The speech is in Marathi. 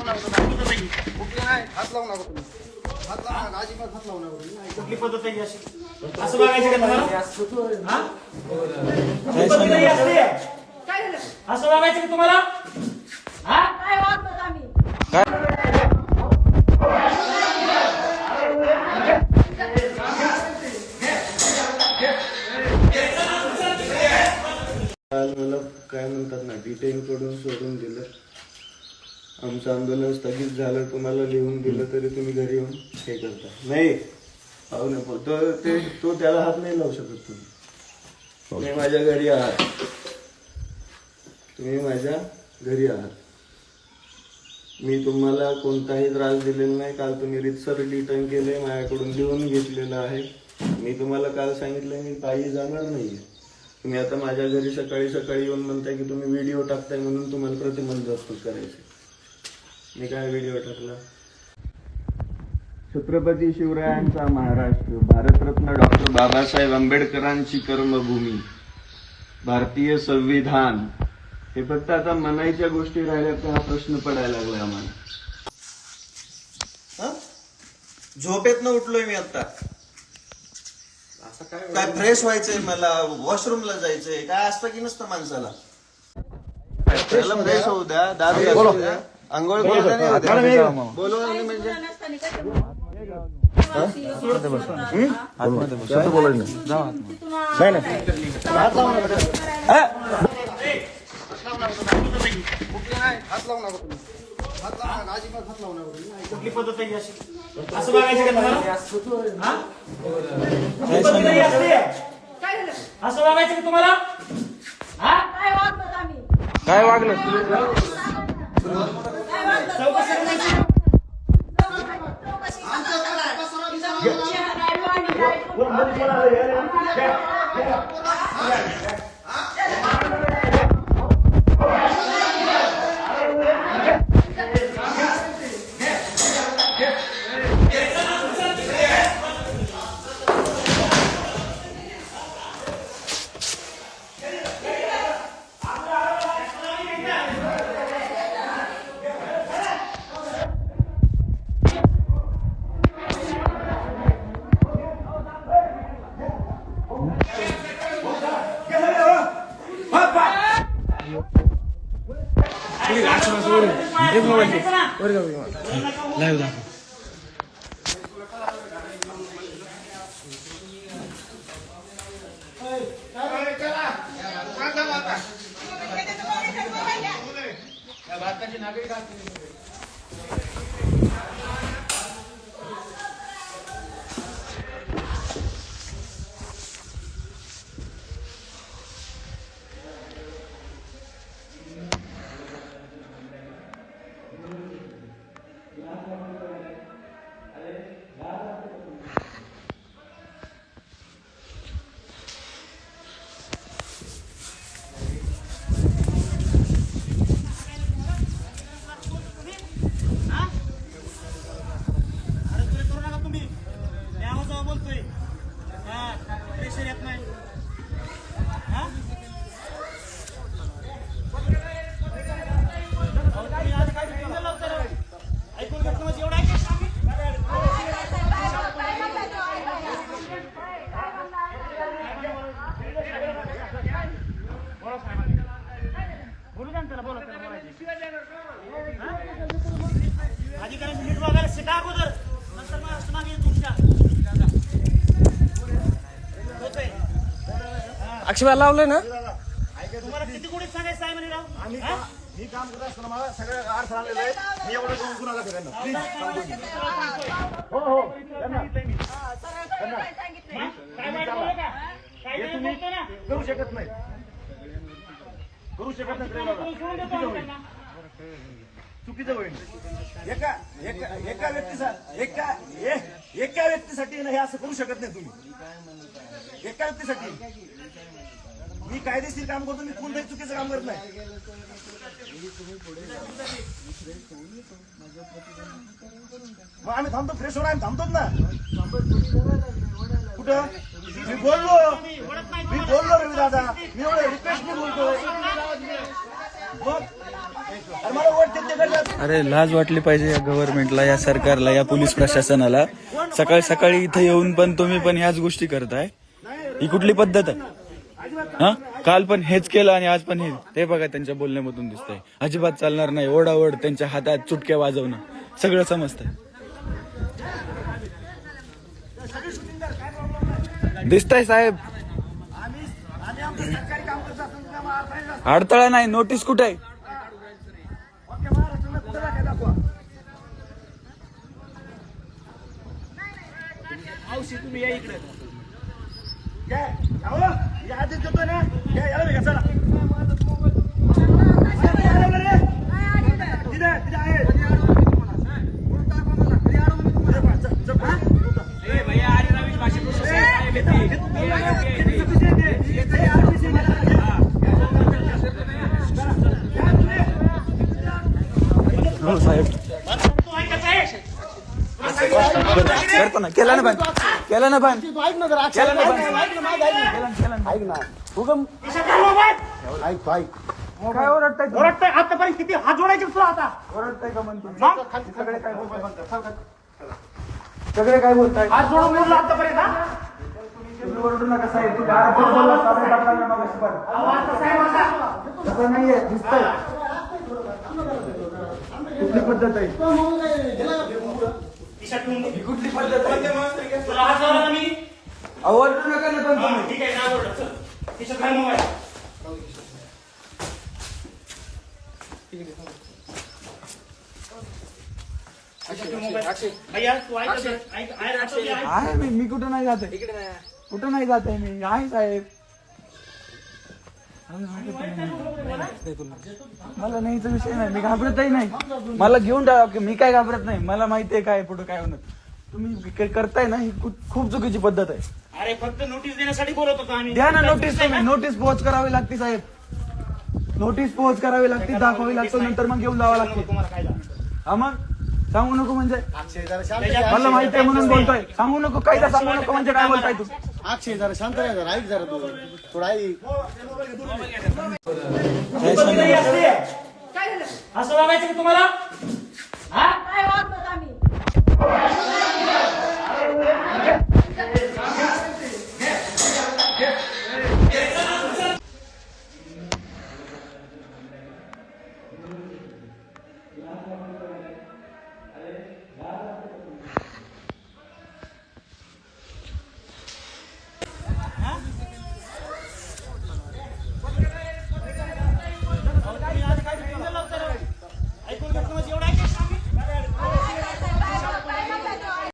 लावू नका तुम्ही. हात लावू नका, अजिबात हात लावू नका तुम्ही. कुठली पद्धत आहे अशी? असं बघायचं का तुम्हाला? हा? कुठली पद्धत आहे असली? असं बघायचं का तुम्हाला? हा? काय वागतात आम्ही? काल मला काय म्हणतात ना डिटेन कडून सोडून दिलं. आमचं आंदोलन स्थगित झालं, तुम्हाला लिहून दिलं तरी तुम्ही घरी येऊन हे करता. नाही पाहू नये, तो त्याला हात नाही लावू शकत. तुम्ही माझ्या घरी आहात, तुम्ही माझ्या घरी आहात. मी तुम्हाला कोणताही त्रास दिलेला नाही. काल तुम्ही रितसर रिटर्न केले, माझ्याकडून लिहून घेतलेलं आहे. मी तुम्हाला काल सांगितलं मी पायी जाणार नाहीये. तुम्ही आता माझ्या घरी सकाळी सकाळी येऊन म्हणताय की तुम्ही व्हिडिओ टाकताय म्हणून तुम्हाला प्रतिबंधात्मक करायचे. मी काय व्हिडिओ टाकला? छत्रपती शिवरायांचा महाराष्ट्र, भारतरत्न डॉक्टर बाबासाहेब आंबेडकरांची कर्मभूमी, भारतीय संविधान, हे फक्त आता म्हणायच्या गोष्टी राहिल्या तर हा प्रश्न पडायला लागलाय आम्हाला. झोपेतनं उठलोय मी आता. काय फ्रेश व्हायचंय, मला वॉशरूमला जायचंय, काय असतं की नसतं माणसाला? त्याला फ्रेश होऊ द्या, दाद घासू द्या, आंघोळ बोलवा म्हणजे हात लावू नका तुम्ही. हात लावू नका, अजिबात हात लावू नका तुम्ही. कुठली पद्धत आहे अशी? असं बघायचं का तुम्हाला? हा? कुठली पद्धत आहे असली? असं बघायचं का तुम्हाला? हा? काय वागतात आम्ही? काय वागलं? चौकशी करायची. अधिकाऱ्यांची नीट बघायला शिका अगोदर, नंतर मग असं मागे तुमच्या अक्षय लावलंय ना. तुम्हाला किती गोडीत सांगायचं आहे म्हणे राव? मी काम करत असताना मला सगळं अर्थ आणलेलं आहे. मी एवढं कुणाला फिरायला प्लीज हो हो करू शकत नाही, करू शकत नाही. चुकीचं होईल. एका व्यक्तीसाठी हे असं करू शकत नाही तुम्ही. एका व्यक्तीसाठी मी कायदेशीर काम करतो, मी कोणतंही चुकीचं काम करत नाही. मग आम्ही थांबतो, फ्रेश होणार आम्ही थांबतोच ना. कुठं मी बोललो रवी दादा, मी एवढं रिक्वेस्ट बोलतोय. मग अरे मला वोट देत नाही का? अरे लाज वाटली पाहिजे या गव्हर्नमेंटला, या सरकारला, या पोलीस प्रशासनाला. सकाळी सकाळी इथं येऊन पण तुम्ही पण ह्याच गोष्टी करताय. ही कुठली पद्धत आहे? हा, काल पण हेच केलं आणि आज पण हे. ते बघा त्यांच्या बोलण्यामधून दिसतंय अजिबात चालणार नाही. ओढाओढ, त्यांच्या हातात चुटक्या वाजवणं, सगळं समजतंय. दिसतंय साहेब, आम्ही आमचं सरकारी काम करत असताना तुला मग अडथळा नसतो. अडथळा नाही. नोटीस कुठे आहे? अख्ख्या महाराष्ट्राला कुठं दाखवा दाखवा. मावशी तुम्ही या इकडे. या, अहो, या आधीच देतोय ना. याला बघा, चला. तिथे आहे. ए भैया आरे रवीश भाषे करू साहेब हो साहेब, करतो ना. केला ना बंद, केला ना बंद, केला ना बंद. उगम काय ओरडताय तुम्ही? ओरडतोय आतापर्यंत किती हात जोडायचे तुला आता. ओरडताय का म्हणतो? मग? सगळे काय बोलताय? सगळे काय बोलताय? हात जोडून बोललो आतापर्यंत. हा? तुम्ही ओरडू नका साहेब. तुम्ही आरक्षण बोलला, साहेब टाकला ना मगाशी पण. अहो, आता साहेब आता. तसं नाहीये, दिसतंय. कुठली पद्धत आहे? खिशात ठेवून दे. ही कुठली पद्धत आहे? तुला हात जोडला ना मी. ओरडू नका ना पण हा, तुम्ही. ठीक आहे ना ओरडत. चल. खिशात घाल मोबाईल. भैया तू ऐक आहे मी कुठं नाही जात आहे. कुठं नाही जात आहे मी. आहे साहेब. मला नाहीचा विषय नाही. मी घाबरतही नाही. मला घेऊन जा. मी काय घाबरत नाही. मला माहिती आहे काय पुढे काय होणार. तुम्ही करताय ना, ही खूप चुकीची पद्धत आहे. अरे फक्त नोटीस देण्यासाठी बोलत होतो आम्ही. द्या ना नोटीस. तुम्ही नोटीस पोहोच करावी लागते साहेब. नोटीस पोहोच करावी लागते, दाखवावी लागतो, नंतर मग घेऊन जावं लागते. तुम्हाला काय झालं? हा मग सांगू नको म्हणजे? मला माहिती आहे म्हणून बोलतोय. सांगू नको, कायदा सांगू नको म्हणजे काय बोलताय तू? अक्षय जरा शांत राहा जरा, ऐक जरा तू थोडा ऐक. मुख्यमंत्री असते. काय झालं? असं वागायचं की तुम्हाला? हा? काय वागतात आम्ही?